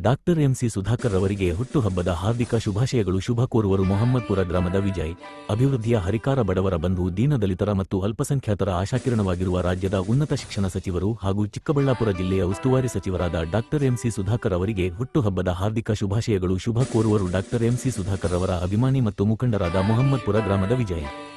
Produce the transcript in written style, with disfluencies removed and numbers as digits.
Doctor MC Sudhakar ರವರಿಗೆ ಹುಟ್ಟುಹಬ್ಬದ ಹಾರ್ದಿಕ ಶುಭಾಶಯಗಳು. ಶುಭ ಕೋರುವರು ಮೊಹಮ್ಮದ್ಪುರ ಗ್ರಾಮದ ವಿಜಯ್. ಅಭಿವೃದ್ಧಿಯ ಹರಿಕಾರ, ಬಡವರ ಬಂಧು, ದೀನದಲಿತರ ಮತ್ತು ಅಲ್ಪಸಂಖ್ಯಾತರ ಆಶಾಕಿರಣವಾಗಿರುವ ರಾಜ್ಯದ ಉನ್ನತ ಶಿಕ್ಷಣ ಸಚಿವರು ಹಾಗೂ ಚಿಕ್ಕಬಳ್ಳಾಪುರ ಜಿಲ್ಲೆಯ ಉಸ್ತುವಾರಿ ಸಚಿವರಾದ ಡಾಕ್ಟರ್ ಎಂಸಿ ಸುಧಾಕರ್ ಅವರಿಗೆ ಹುಟ್ಟುಹಬ್ಬದ ಹಾರ್ದಿಕ ಶುಭಾಶಯಗಳು. ಶುಭ ಕೋರುವರು ಡಾಕ್ಟರ್ ಎಂಸಿ ಸುಧಾಕರ್ ರವರ ಅಭಿಮಾನಿ ಮತ್ತು ಮುಖಂಡರಾದ ಮೊಹಮ್ಮದ್ಪುರ ಗ್ರಾಮದ ವಿಜಯ್.